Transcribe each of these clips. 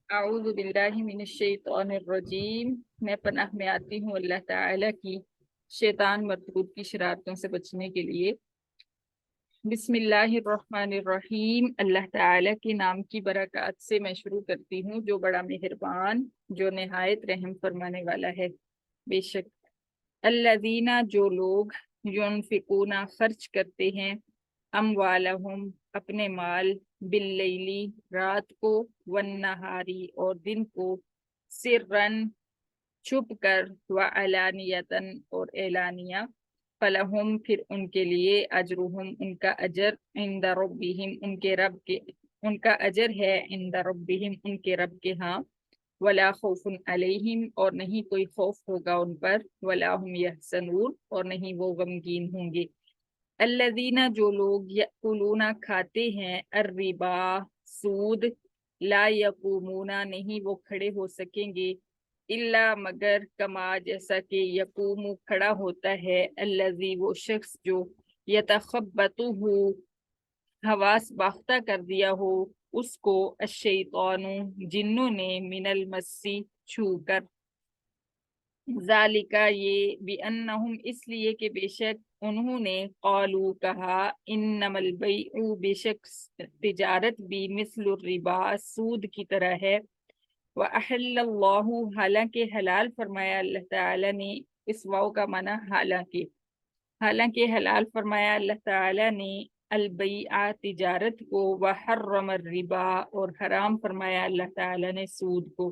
اعوذ باللہ من الشیطان الرجیم۔ میں پناہ میں آتی ہوں اللہ تعالی کی شیطان مردود کی شرارتوں سے بچنے کے لیے۔ بسم اللہ الرحمن الرحیم۔ اللہ تعالی کے نام کی برکات سے میں شروع کرتی ہوں جو بڑا مہربان، جو نہایت رحم فرمانے والا ہے۔ بے شک الذین، جو لوگ ينفقون، خرچ کرتے ہیں، اموالہم، اپنے مال، باللیلی، رات کو، والنہاری، اور دن کو، سرًا، چھپ کر، وعلانیتاً، اور اعلانیہ، فلہم، پھر ان کے لیے، اجرہم، ان کا اجر، عند ربہم، ان کا اجر ہے، عند ربہم، ان کے رب کے ہاں، ولا خوف علیہم، اور نہیں کوئی خوف ہوگا ان پر، ولا هم یحزنون، اور نہیں وہ غمگین ہوں گے۔ الذین، جو لوگ، یأکلون، کھاتے ہیں، الربا، سود، لا یقومون، نہیں وہ کھڑے ہو سکیں گے، الا، مگر، کما، جیسا کہ، یقوم، کھڑا ہوتا ہے، الذی، وہ شخص جو، یتخبطہ، حواس باختہ کر دیا ہو اس کو، الشیطان، جنوں نے، من المسی، چھو کر، ذالکا، یہ، بانہم، اس لیے کہ بے شک انہوں نے، قالو، کہا، انما البیع، بے شک تجارت بھی، مثل الربا، سود کی طرح ہے، وَأَحَلَّ اللَّهُ، حالانکہ حلال فرمایا اللہ تعالیٰ نے، اس واو کا معنی حالانکہ حلال فرمایا اللہ تعالیٰ نے، البیع، تجارت کو، وحرم الربا، اور حرام فرمایا اللہ تعالیٰ نے سود کو۔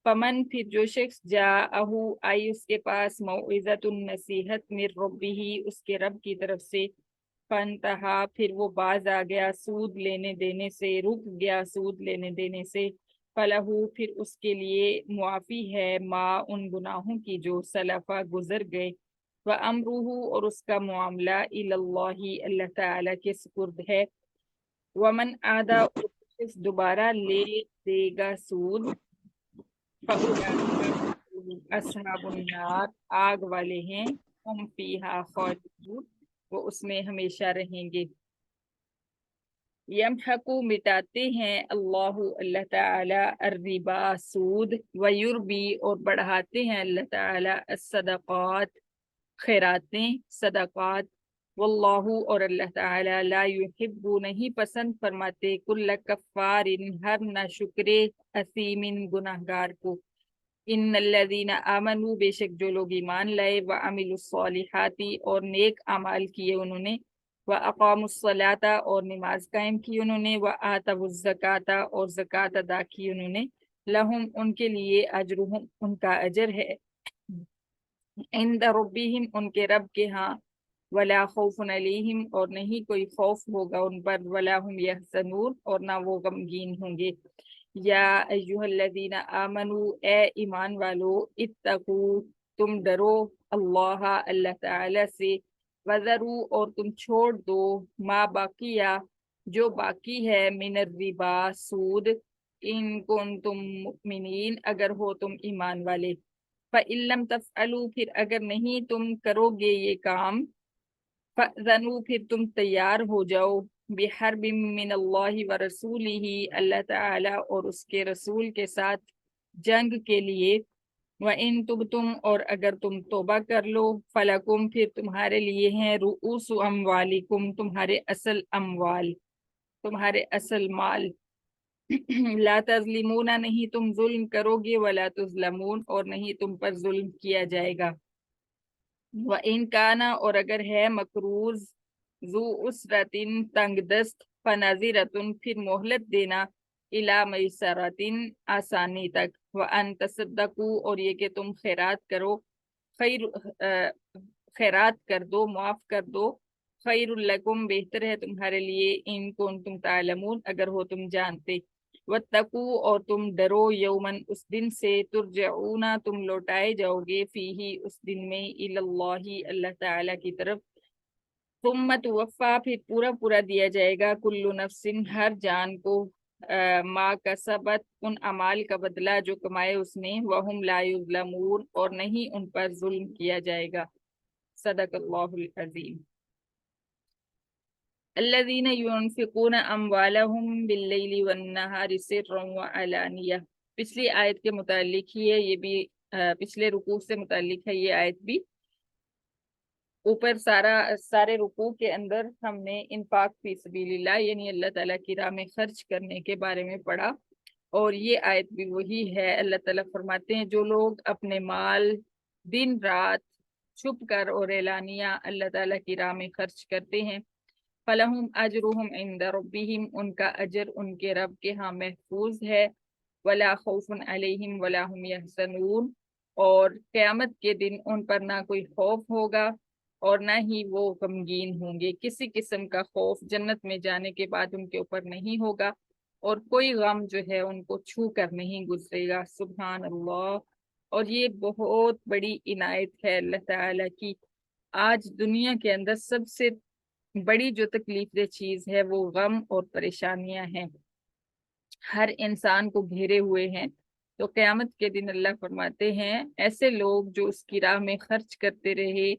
فمن، پھر جو شخص، جاءہ، آئی اس کے پاس، موعظۃ، نصیحت، من ربہ، اس کے رب کی طرف سے، فانتہا، پھر وہ باز آ گیا سود لینے دینے سے، رک گیا سود لینے دینے سے، فلہو، پھر اس کے لیے معافی ہے، ما، ان گناہوں کی جو، سلفا، گزر گئے، وَأَمْرُهُ، اور اس کا معاملہ، إِلَى اللَّهِ، اللہ تعالیٰ کے سپرد ہے، وَمَنْ عَادَ، اور جس دوبارہ لے دے گا سود، فَأُولَٰئِکَ أَصْحَابُ النَّارِ، آگ والے ہیں، ہم فیہا خالدون، وہ اس میں ہمیشہ رہیں گے۔ یمحقو، مٹاتے ہیں، اللہ تعالی، الربا، سود، ویربی، اور بڑھاتے ہیں اللہ تعالی، الصدقات، خیراتیں، صدقات، واللہ، اور اللہ تعالی، لا یحب، نہیں پسند فرماتے، کل کفار، ہر نہ شکرے، اثیم، گناہگار کو۔ ان الذین آمنوا، بے شک جو لوگ ایمان لائے، وعملوا الصالحات، اور نیک اعمال کیے انہوں نے، وَأَقَامُوا الصَّلَاةَ، اور نماز قائم کی انہوں نے، وَآتَوُا الزَّکَاةَ، اور زکوٰۃ ادا کی انہوں نے، لہم، ان کے لیے، اجرہم، ان کا اجر ہے، عند ربہم، ان کے رب کے ہاں، ولا خوف علیہم، اور نہیں کوئی خوف ہوگا ان پر، ولا هم یحزنون، اور نہ وہ غمگین ہوں گے۔ یا ایہا الذین آمنوا، اے ایمان والو، اتقوا، تم ڈرو، اللہ تعالی سے، وذروا، اور تم چھوڑ دو، ما بقیہ، جو باقی ہے، من الربا، سود، ان کنتم مؤمنین، اگر ہو تم ایمان والے، فَإِن لَمْ تَفْعَلُوا، پھر اگر نہیں تم کرو گے یہ کام، فَأْذَنُوا، پھر تم تیار ہو جاؤ، بِحَرْبٍ مِّنَ اللَّهِ وَرَسُولِهِ، اللہ تعالی اور اس کے رسول کے ساتھ جنگ کے لیے، وَإِن تُبْتُمْ، اور اگر تم توبہ کر لو، فَلَكُمْ، پھر تمہارے لیے ہیں، رؤوس اموالکم، تمہارے اصل اموال، تمہارے اصل مال، لا تظلمون، نہیں تم ظلم کرو گے، ولا تظلمون، اور نہیں تم پر ظلم کیا جائے گا۔ وَإِن كَانَ، اور اگر ہے مقروض، ذو عسرۃ، تنگ دست، فنظرۃ، پھر مہلت دینا، الی میسرۃ، آسانی تک، وَأَن تَصَدَّقُوا، اور یہ کہ تم خیرات کرو، خیر خیرات کر دو، معاف کر دو، خیر لکم، بہتر ہے تمہارے لیے، ان کنتم تعلمون، اگر ہو تم جانتے، واتقوا، اور تم ڈرو، یومن، اس دن سے، ترجعون، تم لوٹائے جاؤ گے، فیہ، اس دن میں، الی اللہ، اللہ تعالی کی طرف، ثم توفا، پھر پورا پورا دیا جائے گا، کل نفس، ہر جان کو، ما کسبت، ان اعمال کا بدلہ جو کمائے اس نے، وہم لا یظلمون، اور نہیں ان پر ظلم کیا جائے گا۔ صدق اللہ العظیم۔ الذین ينفقون اموالهم باللیل والنہار سرا وعلانیہ، پچھلی آیت کے متعلق ہی ہے، یہ بھی پچھلے رکوع سے متعلق ہے یہ آیت بھی۔ اوپر سارے رکوع کے اندر ہم نے انفاق فی سبیل اللہ یعنی اللہ تعالیٰ کی راہ میں خرچ کرنے کے بارے میں پڑھا، اور یہ آیت بھی وہی ہے۔ اللہ تعالیٰ فرماتے ہیں جو لوگ اپنے مال دن رات چھپ کر اور اعلانیہ اللہ تعالیٰ کی راہ میں خرچ کرتے ہیں، فَلَهُمْ أَجْرُهُمْ عِنْدَ رَبِّهِمْ، ان کا اجر ان کے رب کے ہاں محفوظ ہے، وَلَا خَوْفٌ عَلَيْهِمْ وَلَا هُمْ يَحْزَنُونَ، اور قیامت کے دن ان پر نہ کوئی خوف ہوگا اور نہ ہی وہ غمگین ہوں گے۔ کسی قسم کا خوف جنت میں جانے کے بعد ان کے اوپر نہیں ہوگا، اور کوئی غم جو ہے ان کو چھو کر نہیں گزرے گا۔ سبحان اللہ۔ اور یہ بہت بڑی عنایت ہے اللہ تعالیٰ کی۔ آج دنیا کے اندر سب سے بڑی جو تکلیف دہ چیز ہے وہ غم اور پریشانیاں ہیں، ہر انسان کو گھیرے ہوئے ہیں۔ تو قیامت کے دن اللہ فرماتے ہیں ایسے لوگ جو اس کی راہ میں خرچ کرتے رہے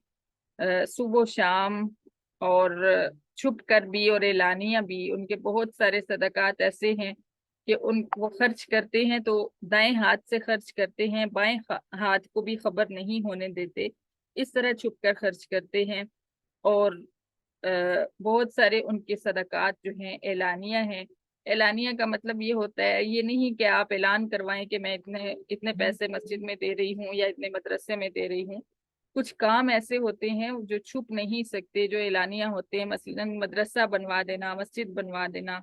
صبح و شام، اور چھپ کر بھی اور اعلانیہ بھی، ان کے بہت سارے صدقات ایسے ہیں کہ وہ خرچ کرتے ہیں تو دائیں ہاتھ سے خرچ کرتے ہیں، بائیں ہاتھ کو بھی خبر نہیں ہونے دیتے، اس طرح چھپ کر خرچ کرتے ہیں۔ اور بہت سارے ان کے صدقات جو ہیں اعلانیہ ہیں۔ اعلانیہ کا مطلب یہ ہوتا ہے، یہ نہیں کہ آپ اعلان کروائیں کہ میں اتنے پیسے مسجد میں دے رہی ہوں یا اتنے مدرسے میں دے رہی ہوں۔ کچھ کام ایسے ہوتے ہیں جو چھپ نہیں سکتے، جو اعلانیہ ہوتے ہیں، مثلا مدرسہ بنوا دینا، مسجد بنوا دینا،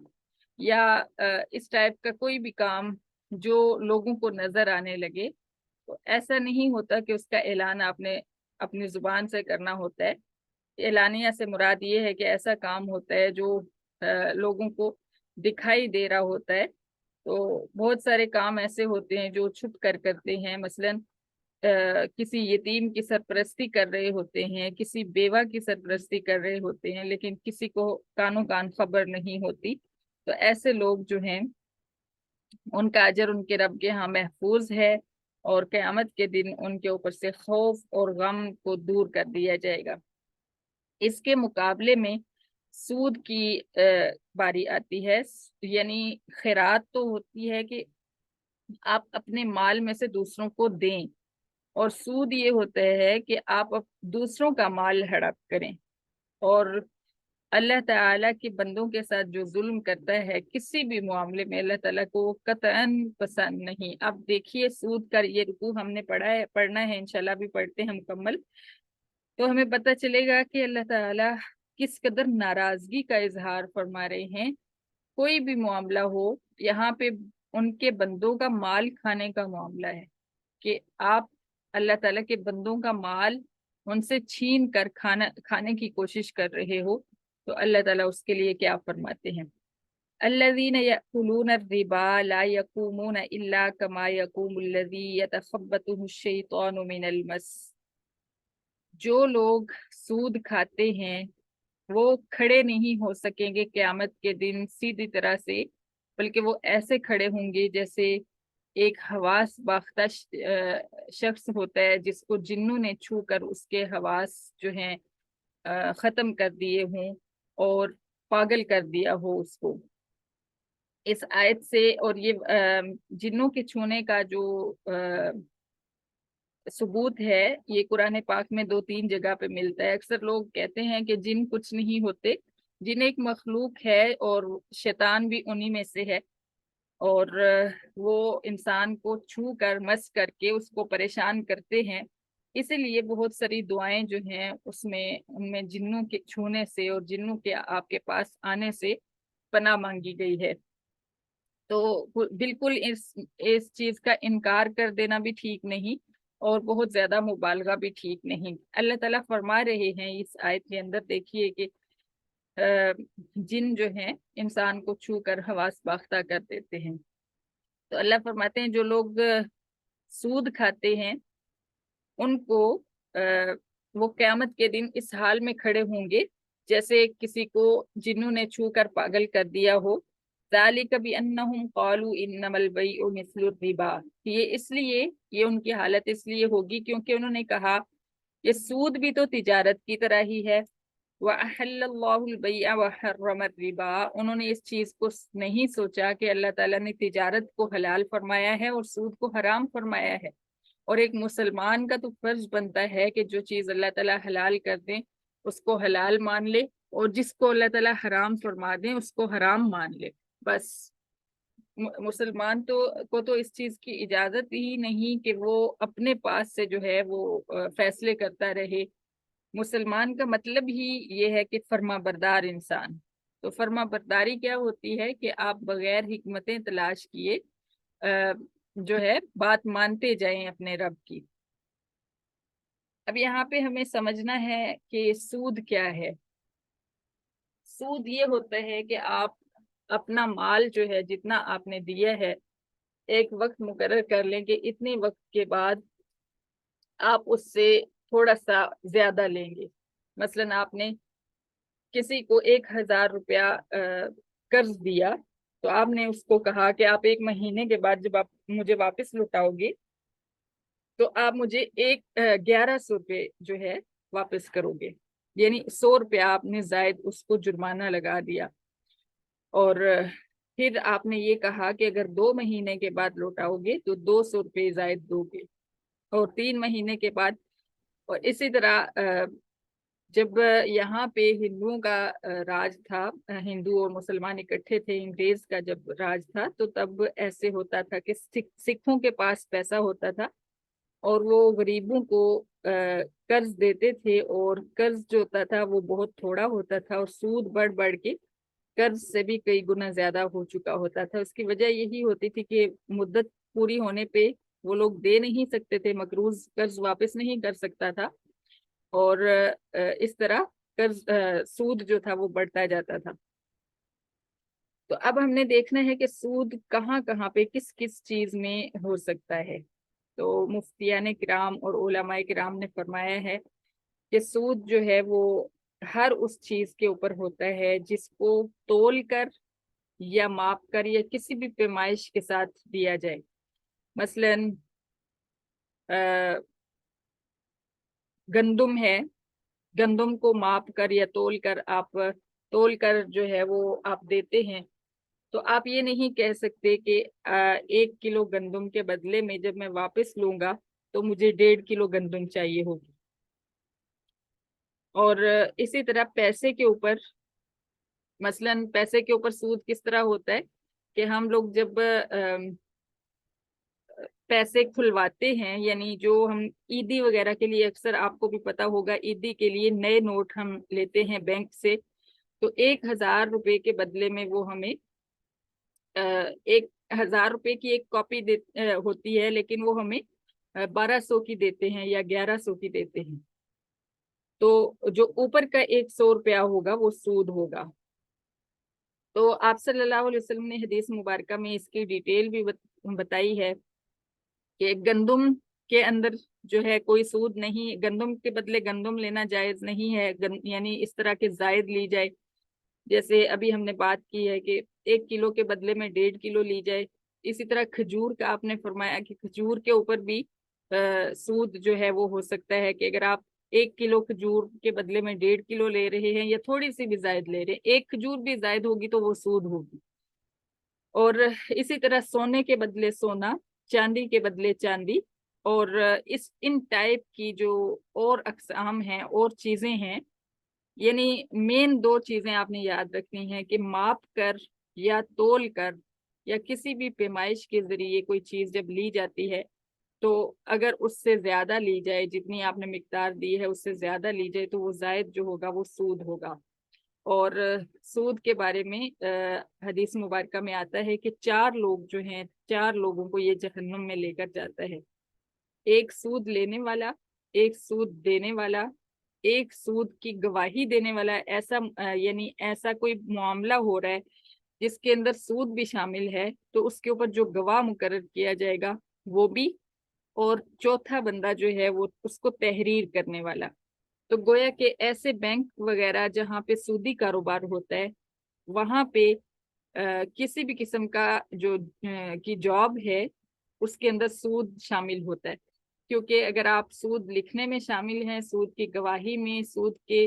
یا اس ٹائپ کا کوئی بھی کام جو لوگوں کو نظر آنے لگے، تو ایسا نہیں ہوتا کہ اس کا اعلان آپ نے اپنی زبان سے کرنا ہوتا ہے۔ اعلانیہ سے مراد یہ ہے کہ ایسا کام ہوتا ہے جو لوگوں کو دکھائی دے رہا ہوتا ہے۔ تو بہت سارے کام ایسے ہوتے ہیں جو چھپ کر کرتے ہیں، مثلا کسی یتیم کی سرپرستی کر رہے ہوتے ہیں، کسی بیوہ کی سرپرستی کر رہے ہوتے ہیں، لیکن کسی کو کانوں کان خبر نہیں ہوتی۔ تو ایسے لوگ جو ہیں ان کا اجر ان کے رب کے ہاں محفوظ ہے، اور قیامت کے دن ان کے اوپر سے خوف اور غم کو دور کر دیا جائے گا۔ اس کے مقابلے میں سود کی باری آتی ہے، یعنی خیرات تو ہوتی ہے کہ آپ اپنے مال میں سے دوسروں کو دیں، اور سود یہ ہوتا ہے کہ آپ دوسروں کا مال ہڑپ کریں۔ اور اللہ تعالیٰ کے بندوں کے ساتھ جو ظلم کرتا ہے کسی بھی معاملے میں، اللہ تعالیٰ کو قطعاً پسند نہیں۔ اب دیکھیے سود کا یہ رکوع ہم نے پڑھنا ہے، انشاءاللہ بھی پڑھتے ہیں مکمل، تو ہمیں پتہ چلے گا کہ اللہ تعالیٰ کس قدر ناراضگی کا اظہار فرما رہے ہیں۔ کوئی بھی معاملہ ہو، یہاں پہ ان کے بندوں کا مال کھانے کا معاملہ ہے کہ آپ اللہ تعالیٰ کے بندوں کا مال ان سے چھین کر کھانے کی کوشش کر رہے ہو، تو اللہ تعالیٰ اس کے لیے کیا فرماتے ہیں؟ الذین یأکلون الربا لا یقومون الا کما یقوم الذی یتخبطہ الشیطان من المس، جو لوگ سود کھاتے ہیں وہ کھڑے نہیں ہو سکیں گے قیامت کے دن سیدھی طرح سے، بلکہ وہ ایسے کھڑے ہوں گے جیسے ایک حواس باختہ شخص ہوتا ہے جس کو جنوں نے چھو کر اس کے حواس جو ہیں ختم کر دیے ہوں اور پاگل کر دیا ہو اس کو۔ اس آیت سے، اور یہ جنوں کے چھونے کا جو ثبوت ہے یہ قرآن پاک میں 2-3 جگہ پہ ملتا ہے۔ اکثر لوگ کہتے ہیں کہ جن کچھ نہیں ہوتے، جن ایک مخلوق ہے اور شیطان بھی انہی میں سے ہے، اور وہ انسان کو چھو کر مس کر کے اس کو پریشان کرتے ہیں۔ اسی لیے بہت ساری دعائیں جو ہیں ان میں جنوں کے چھونے سے اور جنوں کے آپ کے پاس آنے سے پناہ مانگی گئی ہے۔ تو بالکل اس چیز کا انکار کر دینا بھی ٹھیک نہیں، اور بہت زیادہ مبالغہ بھی ٹھیک نہیں۔ اللہ تعالیٰ فرما رہے ہیں اس آیت کے اندر، دیکھیے کہ جن جو ہیں انسان کو چھو کر حواس باختہ کر دیتے ہیں۔ تو اللہ فرماتے ہیں جو لوگ سود کھاتے ہیں ان کو وہ قیامت کے دن اس حال میں کھڑے ہوں گے جیسے کسی کو جنوں نے چھو کر پاگل کر دیا ہو۔ ذالک بانہم قالوا انما البیع مثل الربا، یہ ان کی حالت اس لیے ہوگی کیونکہ انہوں نے کہا یہ سود بھی تو تجارت کی طرح ہی ہے، وَأَحَلَّ اللَّهُ الْبَيْعَ وَحَرَّمَ الرِّبَا، انہوں نے اس چیز کو نہیں سوچا کہ اللہ تعالیٰ نے تجارت کو حلال فرمایا ہے اور سود کو حرام فرمایا ہے، اور ایک مسلمان کا تو فرض بنتا ہے کہ جو چیز اللہ تعالیٰ حلال کر دیں اس کو حلال مان لے، اور جس کو اللہ تعالیٰ حرام فرما دیں اس کو حرام مان لے۔ بس مسلمان کو تو اس چیز کی اجازت ہی نہیں کہ وہ اپنے پاس سے جو ہے وہ فیصلے کرتا رہے۔ مسلمان کا مطلب ہی یہ ہے کہ فرما بردار انسان۔ تو فرما برداری کیا ہوتی ہے کہ آپ بغیر حکمتیں تلاش کیے جو ہے بات مانتے جائیں اپنے رب کی۔ اب یہاں پہ ہمیں سمجھنا ہے کہ سود کیا ہے۔ سود یہ ہوتا ہے کہ آپ اپنا مال جو ہے جتنا آپ نے دیا ہے ایک وقت مقرر کر لیں کہ اتنے وقت کے بعد آپ اس سے تھوڑا سا زیادہ لیں گے۔ مثلاً آپ نے کسی کو 1000 روپیہ قرض دیا، تو آپ نے اس کو کہا کہ آپ 1 مہینے کے بعد جب آپ مجھے واپس لوٹاؤ گے تو آپ مجھے 1100 روپے جو ہے واپس کرو گے، یعنی 100 روپیہ آپ نے زائد اس کو جرمانہ لگا دیا۔ اور پھر آپ نے یہ کہا کہ اگر 2 مہینے کے بعد لوٹاؤ گے تو 200 روپے زائد دو گے، اور 3 مہینے کے بعد، اور اسی طرح جب یہاں پہ ہندوؤں کا راج تھا، ہندو اور مسلمان اکٹھے تھے، انگریز کا جب راج تھا تو تب ایسے ہوتا تھا کہ سکھوں کے پاس پیسہ ہوتا تھا اور وہ غریبوں کو قرض دیتے تھے، اور قرض جو ہوتا تھا وہ بہت تھوڑا ہوتا تھا اور سود بڑھ بڑھ کے قرض سے بھی کئی گنا زیادہ ہو چکا ہوتا تھا۔ اس کی وجہ یہی ہوتی تھی کہ مدت پوری ہونے پہ وہ لوگ دے نہیں سکتے تھے، مقروض قرض واپس نہیں کر سکتا تھا، اور اس طرح قرض سود جو تھا وہ بڑھتا جاتا تھا۔ تو اب ہم نے دیکھنا ہے کہ سود کہاں کہاں پہ کس کس چیز میں ہو سکتا ہے۔ تو مفتیان کرام اور علماء کرام نے فرمایا ہے کہ سود جو ہے وہ ہر اس چیز کے اوپر ہوتا ہے جس کو تول کر یا ماپ کر یا کسی بھی پیمائش کے ساتھ دیا جائے۔ مثلاً گندم ہے، گندم کو ماپ کر یا تول کر جو ہے وہ آپ دیتے ہیں، تو آپ یہ نہیں کہہ سکتے کہ 1 کلو گندم کے بدلے میں جب میں واپس لوں گا تو مجھے 1.5 کلو گندم چاہیے ہوگی۔ اور اسی طرح پیسے کے اوپر، مثلاً پیسے کے اوپر سود کس طرح ہوتا ہے کہ ہم لوگ جب پیسے کھلواتے ہیں، یعنی جو ہم عیدی وغیرہ کے لیے، اکثر آپ کو بھی پتا ہوگا عیدی کے لیے نئے نوٹ ہم لیتے ہیں بینک سے، تو 1000 روپے کے بدلے میں وہ ہمیں 1000 روپے کی ایک کاپی ہوتی ہے، لیکن وہ ہمیں 1200 کی دیتے ہیں یا 1100 کی دیتے ہیں، تو جو اوپر کا 100 روپیہ ہوگا وہ سود ہوگا۔ تو آپ صلی اللہ علیہ وسلم نے حدیث مبارکہ میں اس کی ڈیٹیل بھی بتائی ہے کہ گندم کے اندر جو ہے کوئی سود نہیں، گندم کے بدلے گندم لینا جائز نہیں ہے، یعنی اس طرح کے زائد لی جائے، جیسے ابھی ہم نے بات کی ہے کہ 1 کلو کے بدلے میں 1.5 کلو لی جائے۔ اسی طرح کھجور کا آپ نے فرمایا کہ کھجور کے اوپر بھی سود جو ہے وہ ہو سکتا ہے کہ اگر آپ 1 کلو کھجور کے بدلے میں 1.5 کلو لے رہے ہیں یا تھوڑی سی بھی زائد لے رہے ہیں، ایک کھجور بھی زائد ہوگی تو وہ سود ہوگی۔ اور اسی طرح سونے کے بدلے سونا، چاندی کے بدلے چاندی، اور ان ٹائپ کی جو اور اقسام ہیں اور چیزیں ہیں، یعنی مین 2 چیزیں آپ نے یاد رکھنی ہیں کہ ماپ کر یا تول کر یا کسی بھی پیمائش کے ذریعے کوئی چیز جب لی جاتی ہے تو اگر اس سے زیادہ لی جائے، جتنی آپ نے مقدار دی ہے اس سے زیادہ لی جائے تو وہ زائد جو ہوگا وہ سود ہوگا۔ اور سود کے بارے میں حدیث مبارکہ میں آتا ہے کہ 4 لوگ جو ہیں، 4 لوگوں کو یہ جہنم میں لے کر جاتا ہے، ایک سود لینے والا، ایک سود دینے والا، ایک سود کی گواہی دینے والا، یعنی ایسا کوئی معاملہ ہو رہا ہے جس کے اندر سود بھی شامل ہے تو اس کے اوپر جو گواہ مقرر کیا جائے گا وہ بھی، اور چوتھا بندہ جو ہے وہ اس کو تحریر کرنے والا۔ تو گویا کہ ایسے بینک وغیرہ جہاں پہ سودی کاروبار ہوتا ہے وہاں پہ کسی بھی قسم کا جو کی جاب ہے اس کے اندر سود شامل ہوتا ہے، کیونکہ اگر آپ سود لکھنے میں شامل ہیں، سود کی گواہی میں، سود کے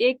1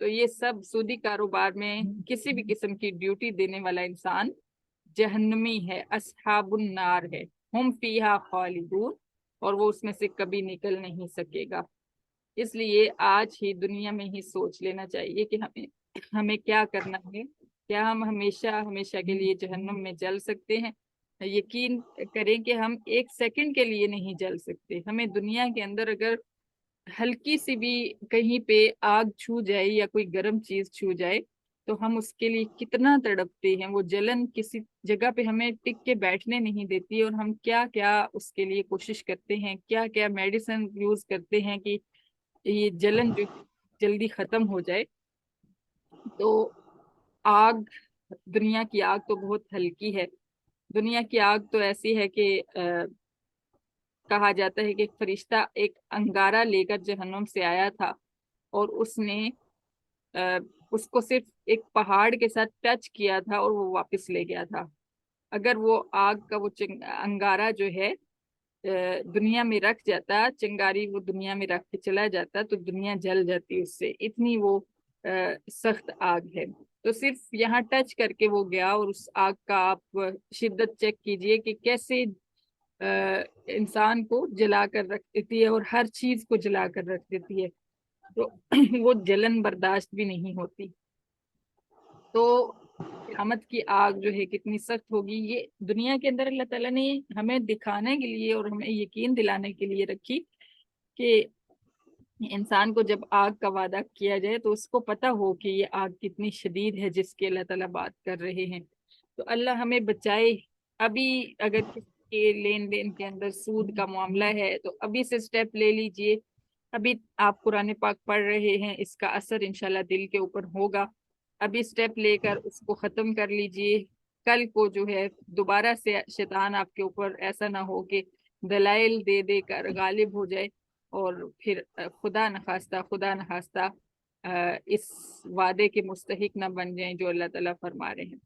تو یہ سب سودی کاروبار میں کسی بھی قسم کی ڈیوٹی دینے والا انسان جہنمی ہے، اصحاب النار ہے، ہم فیہا خالدون، اور وہ اس میں سے کبھی نکل نہیں سکے گا۔ اس لیے آج ہی دنیا میں ہی سوچ لینا چاہیے کہ ہمیں کیا کرنا ہے، کیا ہم ہمیشہ ہمیشہ کے لیے جہنم میں جل سکتے ہیں؟ یقین کریں کہ ہم ایک سیکنڈ کے لیے نہیں جل سکتے۔ ہمیں دنیا کے اندر اگر ہلکی سی بھی کہیں پہ آگ چھو جائے یا کوئی گرم چیز چھو جائے تو ہم اس کے لیے کتنا تڑپتے ہیں، وہ جلن کسی جگہ پہ ہمیں ٹک کے بیٹھنے نہیں دیتی، اور ہم کیا کیا اس کے لیے کوشش کرتے ہیں، کیا کیا میڈیسن یوز کرتے ہیں کہ یہ جلن جو جلدی ختم ہو جائے۔ تو آگ، دنیا کی آگ تو بہت ہلکی ہے۔ دنیا کی آگ تو ایسی ہے کہ کہا جاتا ہے کہ ایک فرشتہ ایک انگارہ لے کر جہنم سے آیا تھا، اور اس نے اس کو صرف ایک پہاڑ کے ساتھ ٹچ کیا تھا اور وہ واپس لے گیا تھا۔ اگر وہ آگ کا وہ انگارہ جو ہے دنیا میں رکھ جاتا، چنگاری وہ دنیا میں رکھ کے چلا جاتا، تو دنیا جل جاتی اس سے، اتنی وہ سخت آگ ہے۔ تو صرف یہاں ٹچ کر کے وہ گیا، اور اس آگ کا آپ شدت چیک کیجئے کہ کیسے انسان کو جلا کر رکھ دیتی ہے، اور ہر چیز کو جلا کر رکھ دیتی ہے، تو وہ جلن برداشت بھی نہیں ہوتی۔ تو قیامت کی آگ جو ہے کتنی سخت ہوگی، یہ دنیا کے اندر اللہ تعالیٰ نے ہمیں دکھانے کے لیے اور ہمیں یقین دلانے کے لیے رکھی کہ انسان کو جب آگ کا وعدہ کیا جائے تو اس کو پتا ہو کہ یہ آگ کتنی شدید ہے جس کی اللہ تعالیٰ بات کر رہے ہیں۔ تو اللہ ہمیں بچائے۔ ابھی اگر کسی کے لین دین کے اندر سود کا معاملہ ہے تو ابھی سے سٹیپ لے لیجئے۔ ابھی آپ قرآن پاک پڑھ رہے ہیں، اس کا اثر انشاءاللہ دل کے اوپر ہوگا۔ ابھی سٹیپ لے کر اس کو ختم کر لیجئے۔ کل کو جو ہے دوبارہ سے شیطان آپ کے اوپر ایسا نہ ہو کہ دلائل دے دے کر غالب ہو جائے، اور پھر خدا نخواستہ اس وعدے کے مستحق نہ بن جائیں جو اللہ تعالیٰ فرما رہے ہیں۔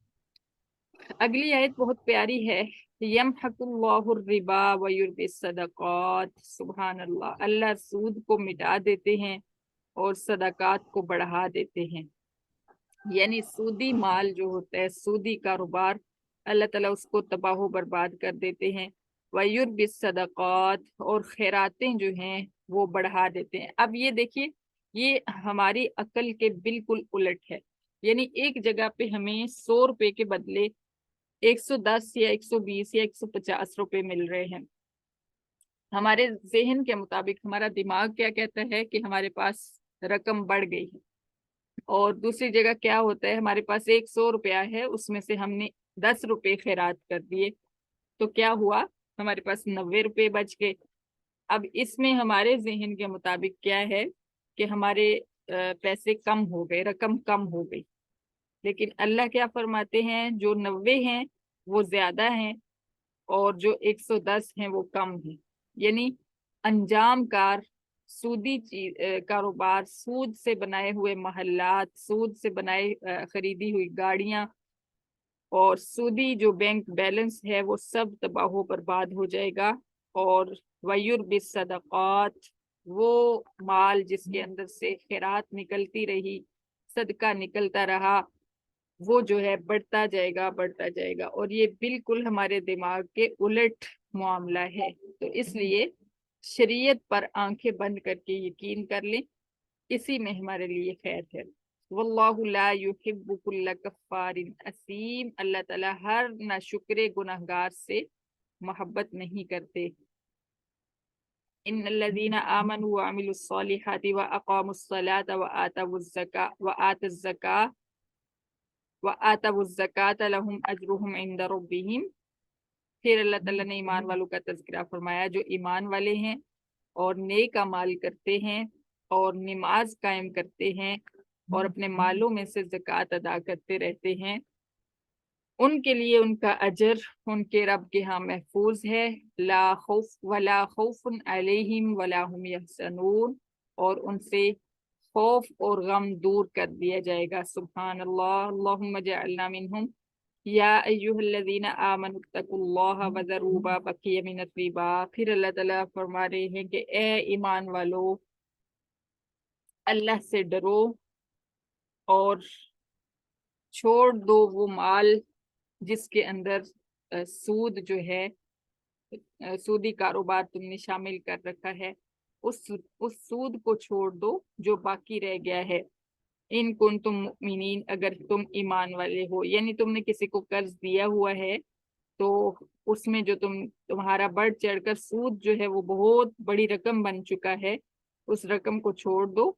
اگلی آیت بہت پیاری ہے، یمحق اللہ الربا ویربی الصدقات۔ سبحان اللہ، اللہ سود کو مٹا دیتے ہیں اور صدقات کو بڑھا دیتے ہیں۔ یعنی سودی مال جو ہوتا ہے، سودی کاروبار، اللہ تعالیٰ اس کو تباہ و برباد کر دیتے ہیں۔ وَيُرْبِ الصَّدَقَاتِ، اور خیراتیں جو ہیں وہ بڑھا دیتے ہیں۔ اب یہ دیکھیے، یہ ہماری عقل کے بالکل الٹ ہے۔ یعنی ایک جگہ پہ ہمیں 100 روپے کے بدلے 110 یا 120 یا 150 روپے مل رہے ہیں۔ ہمارے ذہن کے مطابق ہمارا دماغ کیا کہتا ہے کہ ہمارے پاس رقم بڑھ گئی ہے، اور دوسری جگہ کیا ہوتا ہے، ہمارے پاس 100 روپیہ ہے، اس میں سے ہم نے 10 روپے خیرات کر دیے، تو کیا ہوا، ہمارے پاس 90 روپے بچ گئے۔ اب اس میں ہمارے ذہن کے مطابق کیا ہے کہ ہمارے پیسے کم ہو گئے، رقم کم ہو گئی، لیکن اللہ کیا فرماتے ہیں، جو 90 ہیں وہ زیادہ ہیں، اور جو 110 ہیں وہ کم ہیں۔ یعنی انجام کار سودی کاروبار، سود سے بنائے ہوئے محلات، سود سے بنائے خریدی ہوئی گاڑیاں، اور سودی جو بینک بیلنس ہے وہ سب تباہ و برباد ہو جائے گا۔ اور وَيُرْبِ الصَّدَقَاتِ، وہ مال جس کے اندر سے خیرات نکلتی رہی، صدقہ نکلتا رہا، وہ جو ہے بڑھتا جائے گا، بڑھتا جائے گا۔ اور یہ بالکل ہمارے دماغ کے الٹ معاملہ ہے۔ تو اس لیے شریعت پر آنکھیں بند کر کے یقین کر لیں، اسی میں ہمارے لیے خیر ہے۔ واللہ لا يحب كل کفار اثیم، اللہ تعالیٰ ہر ناشکر گناہگار سے محبت نہیں کرتے۔ ان الذين آمنوا وعملوا الصالحات واقاموا الصلاة وآتوا الزکاة لهم اجرهم عند ربهم۔ پھر اللہ تعالیٰ نے ایمان والوں کا تذکرہ فرمایا، جو ایمان والے ہیں اور نیک اعمال کرتے ہیں اور نماز قائم کرتے ہیں اور اپنے مالوں میں سے زکوٰۃ ادا کرتے رہتے ہیں، ان کے لیے ان کا اجر ان کے رب کے ہاں محفوظ ہے۔ لا خوف ولا خوف علیہم ولا هم یحزنون، اور ان سے خوف اور غم دور کر دیا جائے گا۔ سبحان اللہ، اللہم اجعلنا منہم۔ یا ایہا الذین آمنوا اتقوا اللہ وذروا ما بقی من الربا۔ پھر اللہ تعالیٰ فرما رہے ہیں کہ اے ایمان والو، اللہ سے ڈرو اور چھوڑ دو وہ مال جس کے اندر سود جو ہے، سودی کاروبار تم نے شامل کر رکھا ہے، اس سود کو چھوڑ دو جو باقی رہ گیا ہے۔ ان کن تم مؤمنین، اگر تم ایمان والے ہو، یعنی تم نے کسی کو قرض دیا ہوا ہے تو اس میں جو تمہارا بڑھ چڑھ کر سود جو ہے وہ بہت بڑی رقم بن چکا ہے، اس رقم کو چھوڑ دو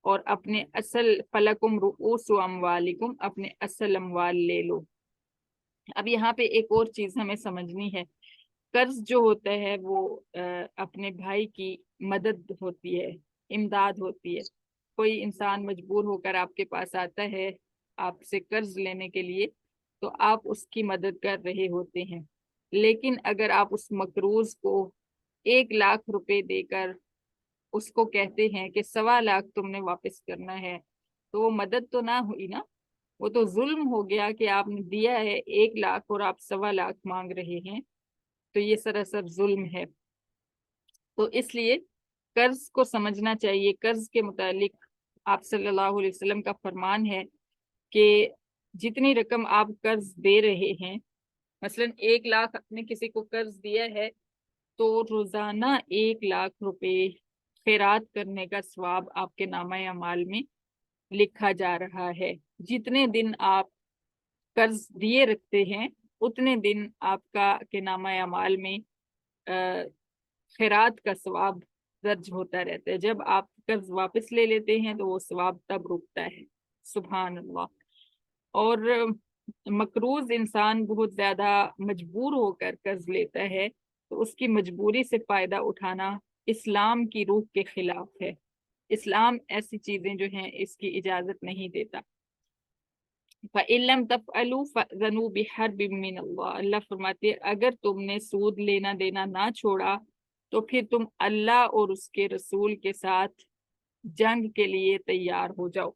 اور اپنے اصل فلکم رؤوس اموالکم، اپنے اصل اموال لے لو۔ اب یہاں پہ ایک اور چیز ہمیں سمجھنی ہے، قرض جو ہوتا ہے وہ اپنے بھائی کی مدد ہوتی ہے، امداد ہوتی ہے۔ کوئی انسان مجبور ہو کر آپ کے پاس آتا ہے آپ سے قرض لینے کے لیے تو آپ اس کی مدد کر رہے ہوتے ہیں، لیکن اگر آپ اس مقروض کو 1,00,000 روپے دے کر اس کو کہتے ہیں کہ 1,25,000 تم نے واپس کرنا ہے، تو وہ مدد تو نہ ہوئی نا، وہ تو ظلم ہو گیا کہ آپ نے دیا ہے 1,00,000 اور آپ 1,25,000 مانگ رہے ہیں، تو یہ سراسر ظلم ہے۔ تو اس لیے قرض کو سمجھنا چاہیے۔ قرض کے متعلق آپ صلی اللہ علیہ وسلم کا فرمان ہے کہ جتنی رقم آپ قرض دے رہے ہیں، مثلا 1,00,000 آپ نے کسی کو قرض دیا ہے تو روزانہ 1,00,000 روپے خیرات کرنے کا ثواب آپ کے نامہ اعمال میں لکھا جا رہا ہے۔ جتنے دن آپ قرض دیے رکھتے ہیں اتنے دن آپ کا کے نامہ اعمال میں خیرات کا ثواب درج ہوتا رہتا ہے۔ جب آپ قرض واپس لے لیتے ہیں تو وہ ثواب تب رکتا ہے۔ سبحان اللہ۔ اور مقروض انسان بہت زیادہ مجبور ہو کر قرض لیتا ہے تو اس کی مجبوری سے فائدہ اٹھانا اسلام کی روح کے خلاف ہے۔ اسلام ایسی چیزیں جو ہیں اس کی اجازت نہیں دیتا۔ فَإِن لَمْ تَفْعَلُوا فَأْذَنُوا بِحَرْبٍ مِّنَ اللَّهِ، اللہ فرماتے اگر تم نے سود لینا دینا نہ چھوڑا تو پھر تم اللہ اور اس کے رسول کے ساتھ جنگ کے لیے تیار ہو جاؤ۔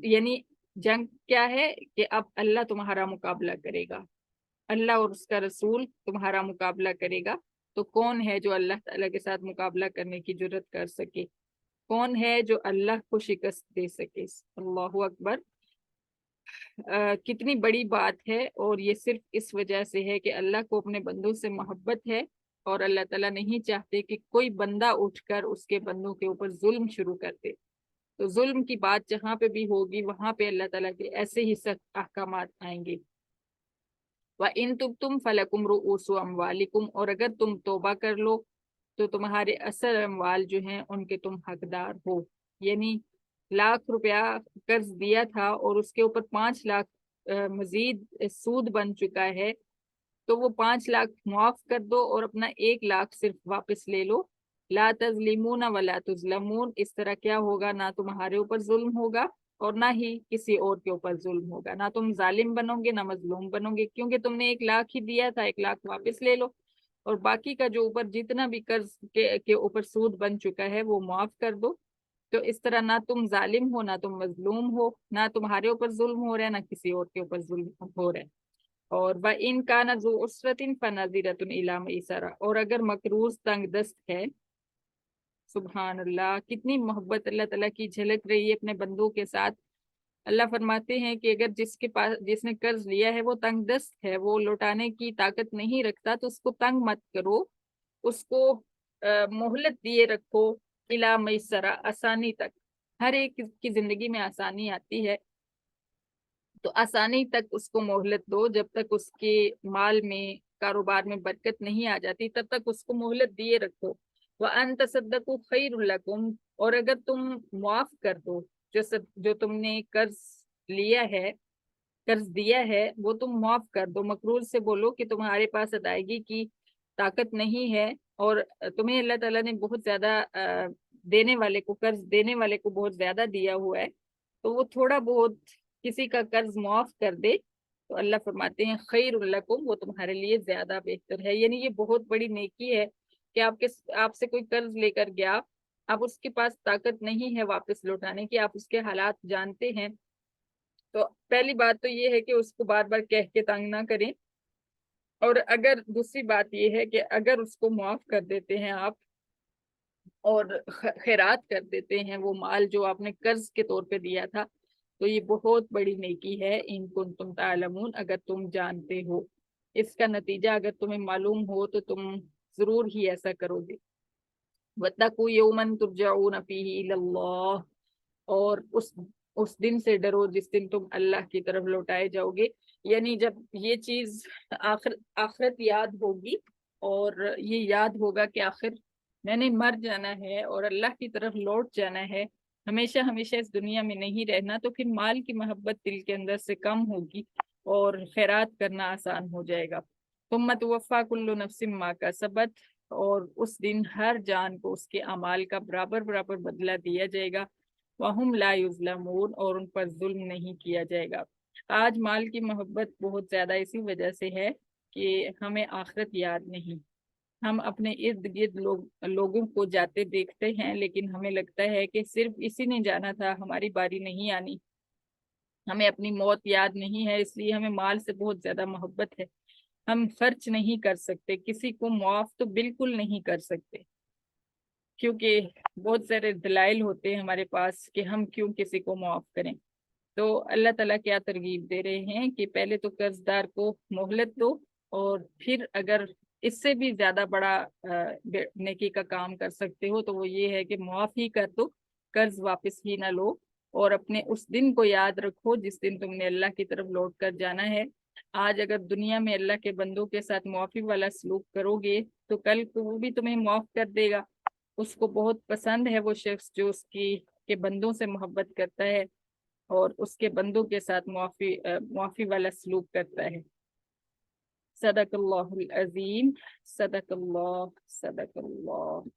یعنی جنگ کیا ہے کہ اب اللہ تمہارا مقابلہ کرے گا، اللہ اور اس کا رسول تمہارا مقابلہ کرے گا۔ تو کون ہے جو اللہ تعالیٰ کے ساتھ مقابلہ کرنے کی جرت کر سکے؟ کون ہے جو اللہ کو شکست دے سکے؟ اللہ اکبر۔ کتنی بڑی بات ہے، اور یہ صرف اس وجہ سے ہے کہ اللہ کو اپنے بندوں سے محبت ہے اور اللہ تعالیٰ نہیں چاہتے کہ کوئی بندہ اٹھ کر اس کے بندوں کے اوپر ظلم شروع کر دے۔ تو ظلم کی بات جہاں پہ بھی ہوگی وہاں پہ اللہ تعالیٰ کے ایسے ہی سخت احکامات آئیں گے۔ وَإِن تُبْتُمْ فَلَكُمْ رُؤُوسُ أَمْوَالِكُمْ، اور اگر تم توبہ کر لو تو تمہارے اصل اموال جو ہیں ان کے تم حقدار ہو۔ یعنی 1,00,000 روپیہ قرض دیا تھا اور اس کے اوپر 5,00,000 مزید سود بن چکا ہے، تو وہ 5,00,000 معاف کر دو اور اپنا 1,00,000 صرف واپس لے لو۔ لا تظلمون ولا تظلمون، اس طرح کیا ہوگا؟ نہ تمہارے اوپر ظلم ہوگا اور نہ ہی کسی اور کے اوپر ظلم ہوگا، نہ تم ظالم بنو گے نہ مظلوم بنو گے، کیونکہ تم نے 1,00,000 ہی دیا تھا، 1,00,000 واپس لے لو اور باقی کا جو اوپر جتنا بھی قرض کے اوپر سود بن چکا ہے وہ معاف کر دو۔ تو اس طرح نہ تم ظالم ہو نہ تم مظلوم ہو، نہ تمہارے اوپر ظلم ہو رہا ہے نہ کسی اور کے اوپر ظلم ہو رہا ہے۔ اور وَإِن كَانَ ذُو عُسْرَةٍ فَنَظِرَةٌ إِلَىٰ مَيْسَرَةٍ، اور اگر مقروض تنگ دست ہے، سبحان اللہ، کتنی محبت اللہ تعالیٰ کی جھلک رہی ہے اپنے بندوں کے ساتھ۔ اللہ فرماتے ہیں کہ اگر جس نے قرض لیا ہے وہ تنگ دست ہے، وہ لوٹانے کی طاقت نہیں رکھتا، تو اس کو تنگ مت کرو، اس کو مہلت دیے رکھو، اِلیٰ میسرہ، آسانی تک۔ ہر ایک کی زندگی میں آسانی آتی ہے تو آسانی تک اس کو مہلت دو، جب تک اس کے مال میں کاروبار میں برکت نہیں آ جاتی تب تک اس کو مہلت دیے رکھو۔ وَأَن تَصَدَّقُوا خَيْرٌ لَكُمْ، اور اگر تم معاف کر دو جو تم نے قرض لیا ہے، قرض دیا ہے، وہ تم معاف کر دو۔ مقروض سے بولو کہ تمہارے پاس ادائیگی کی طاقت نہیں ہے اور تمہیں اللہ تعالیٰ نے بہت زیادہ دینے والے کو، قرض دینے والے کو بہت زیادہ دیا ہوا ہے، تو وہ تھوڑا بہت کسی کا قرض معاف کر دے تو اللہ فرماتے ہیں خیر لکم، وہ تمہارے لیے زیادہ بہتر ہے۔ یعنی یہ بہت بڑی نیکی ہے کہ آپ سے کوئی قرض لے کر گیا، اب اس کے پاس طاقت نہیں ہے واپس لوٹانے کی، آپ اس کے حالات جانتے ہیں، تو پہلی بات تو یہ ہے کہ اس کو بار بار کہہ کے تنگ نہ کریں، اور اگر دوسری بات یہ ہے کہ اگر اس کو معاف کر دیتے ہیں آپ اور خیرات کر دیتے ہیں وہ مال جو آپ نے قرض کے طور پہ دیا تھا، تو یہ بہت بڑی نیکی ہے، ان کنتم تعلمون، اگر تم جانتے ہو۔ اس کا نتیجہ اگر تمہیں معلوم ہو تو تم ضرور ہی ایسا کرو گے۔ وَاتَّقُوا يَوْمًا تُرْجَعُونَ فِيهِ إِلَى اللَّهِ، اور اس دن سے ڈرو جس دن تم اللہ کی طرف لوٹائے جاؤ گے، یعنی جب یہ چیز آخرت یاد ہوگی، اور یہ یاد ہوگا کہ آخر میں نے مر جانا ہے اور اللہ کی طرف لوٹ جانا ہے، ہمیشہ ہمیشہ اس دنیا میں نہیں رہنا، تو پھر مال کی محبت دل کے اندر سے کم ہوگی اور خیرات کرنا آسان ہو جائے گا۔ ثم توفیٰ کل نفس ما کسبت، اور اس دن ہر جان کو اس کے اعمال کا برابر برابر بدلہ دیا جائے گا۔ وہم لا یظلمون، اور ان پر ظلم نہیں کیا جائے گا۔ آج مال کی محبت بہت زیادہ اسی وجہ سے ہے کہ ہمیں آخرت یاد نہیں۔ ہم اپنے ارد گرد لوگوں کو جاتے دیکھتے ہیں، لیکن ہمیں لگتا ہے کہ صرف اسی نے جانا تھا، ہماری باری نہیں آنی۔ ہمیں اپنی موت یاد نہیں ہے، اس لیے ہمیں مال سے بہت زیادہ محبت ہے۔ ہم خرچ نہیں کر سکتے، کسی کو معاف تو بالکل نہیں کر سکتے، کیونکہ بہت سارے دلائل ہوتے ہیں ہمارے پاس کہ ہم کیوں کسی کو معاف کریں۔ تو اللہ تعالیٰ کیا ترغیب دے رہے ہیں کہ پہلے تو قرض دار کو مہلت دو، اور پھر اگر اس سے بھی زیادہ بڑا نیکی کا کام کر سکتے ہو تو وہ یہ ہے کہ معاف ہی کر دو، قرض واپس ہی نہ لو، اور اپنے اس دن کو یاد رکھو جس دن تم نے اللہ کی طرف لوٹ کر جانا ہے۔ آج اگر دنیا میں اللہ کے بندوں کے ساتھ معافی والا سلوک کرو گے تو کل کو وہ بھی تمہیں معاف کر دے گا۔ اس کو بہت پسند ہے وہ شخص جو اس کے بندوں سے محبت کرتا ہے اور اس کے بندوں کے ساتھ معافی والا سلوک کرتا ہے۔ صدق اللہ العظیم، صدق اللہ، صدق اللہ۔